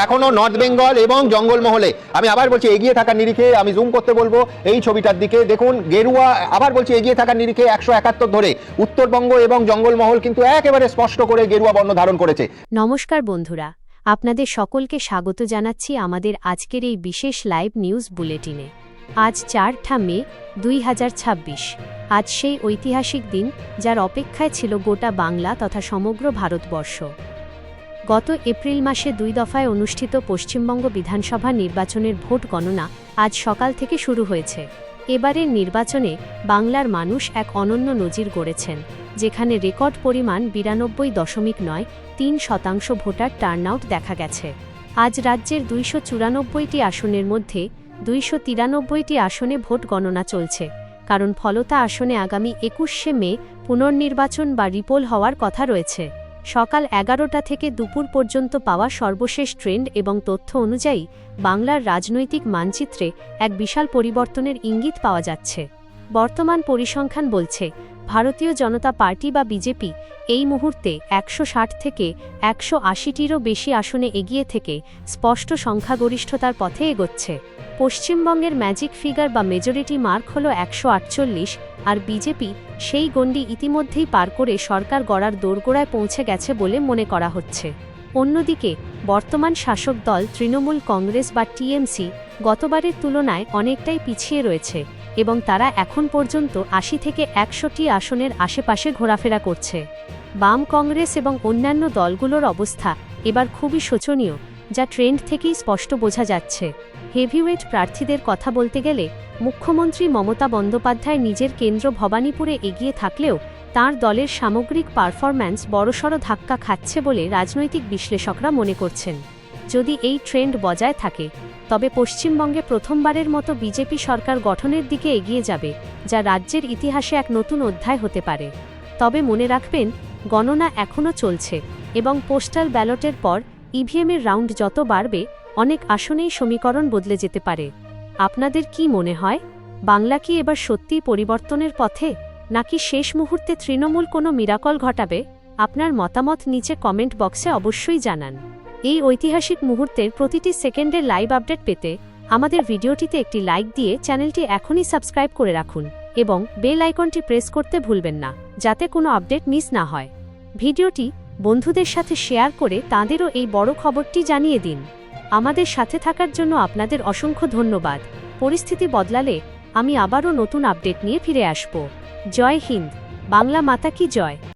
এখনো নর্থ বেঙ্গল এবং জঙ্গলমহলে, আমি আবার বলছি এগিয়ে থাকার নিরিখে, আমি জুম করতে বলবো এই ছবিটার দিকে দেখুন, গেরুয়া, আবার বলছি এগিয়ে থাকার নিরিখে 171 ধরে উত্তরবঙ্গ এবং জঙ্গলমহল কিন্তু একেবারে স্পষ্ট করে গেরুয়া বর্ণ ধারণ করেছে। নমস্কার বন্ধুরা, আপনাদের সকলকে স্বাগত জানাচ্ছি আমাদের আজকের এই বিশেষ লাইভ নিউজ বুলেটিনে। আজ 4 মে 2026। আজ সেই ঐতিহাসিক দিন যার অপেক্ষায় ছিল গোটা বাংলা তথা সমগ্র ভারতবর্ষ। গত এপ্রিল মাসে 2 দফায় অনুষ্ঠিত পশ্চিমবঙ্গ বিধানসভা নির্বাচনের ভোট গণনা আজ সকাল থেকে শুরু হয়েছে। এবারের নির্বাচনে বাংলার মানুষ এক অনন্য নজির গড়েছেন, যেখানে রেকর্ড পরিমাণ 92.93% ভোটার টার্নআউট দেখা গেছে। আজ রাজ্যের 294টি আসনের মধ্যে 293টি আসনে ভোট গণনা চলছে, কারণ ফলতা আসনে আগামী 21শে মে পুনর্নির্বাচন বা রিপোল হওয়ার কথা রয়েছে। সকাল 11টা থেকে দুপুর পর্যন্ত পাওয়া সর্বশেষ ট্রেন্ড এবং তথ্য অনুযায়ী বাংলার রাজনৈতিক মানচিত্রে এক বিশাল পরিবর্তনের ইঙ্গিত পাওয়া যাচ্ছে। বর্তমান পরিসংখ্যান বলছে ভারতীয় জনতা পার্টি বা বিজেপি এই মুহূর্তে 160 থেকে 180টিরও বেশি আসনে এগিয়ে থেকে স্পষ্ট সংখ্যাগরিষ্ঠতার পথে এগোচ্ছে। পশ্চিমবঙ্গের ম্যাজিক ফিগার বা মেজরিটি মার্ক হল 148, আর বিজেপি সেই গণ্ডি ইতিমধ্যেই পার করে সরকার গড়ার দোরগোড়ায় পৌঁছে গেছে বলে মনে করা হচ্ছে। অন্যদিকে বর্তমান শাসক দল তৃণমূল কংগ্রেস বা টিএমসি গতবারের তুলনায় অনেকটাই পিছিয়ে রয়েছে এবং তারা এখন পর্যন্ত 80 থেকে 100টি আসনের আশেপাশে ঘোরাফেরা করছে। বাম কংগ্রেস এবং অন্যান্য দলগুলোর অবস্থা এবার খুবই শোচনীয়, যা ট্রেন্ড থেকেই স্পষ্ট বোঝা যাচ্ছে। হেভিওয়েট প্রার্থীদের কথা বলতে গেলে মুখ্যমন্ত্রী মমতা বন্দ্যোপাধ্যায় নিজের কেন্দ্র ভবানীপুরে এগিয়ে থাকলেও তাঁর দলের সামগ্রিক পারফরম্যান্স বড়সড় ধাক্কা খাচ্ছে বলে রাজনৈতিক বিশ্লেষকরা মনে করছেন। যদি এই ট্রেন্ড বজায় থাকে তবে পশ্চিমবঙ্গে প্রথমবারের মতো বিজেপি সরকার গঠনের দিকে এগিয়ে যাবে, যা রাজ্যের ইতিহাসে এক নতুন অধ্যায় হতে পারে। তবে মনে রাখবেন, গণনা এখনও চলছে এবং পোস্টাল ব্যালটের পর ইভিএমের রাউন্ড যত বাড়বে অনেক আসনেই সমীকরণ বদলে যেতে পারে। আপনাদের কি মনে হয়, বাংলা কি এবার সত্যিই পরিবর্তনের পথে, নাকি শেষ মুহূর্তে তৃণমূল কোনো মিরাকল ঘটাবে? আপনার মতামত নিচে কমেন্ট বক্সে অবশ্যই জানান। এই ঐতিহাসিক মুহূর্তের প্রতিটি সেকেন্ডের লাইভ আপডেট পেতে আমাদের ভিডিওটিতে একটি লাইক দিয়ে চ্যানেলটি এখনই সাবস্ক্রাইব করে রাখুন এবং বেল আইকনটি প্রেস করতে ভুলবেন না, যাতে কোনো আপডেট মিস না হয়। ভিডিওটি বন্ধুদের সাথে শেয়ার করে তাঁদেরও এই বড় খবরটি জানিয়ে দিন। আমাদের সাথে থাকার জন্য আপনাদের অসংখ্য ধন্যবাদ। পরিস্থিতি বদলালে আমি আবারও নতুন আপডেট নিয়ে ফিরে আসব। জয় হিন্দ, বাংলা মাতা কি জয়।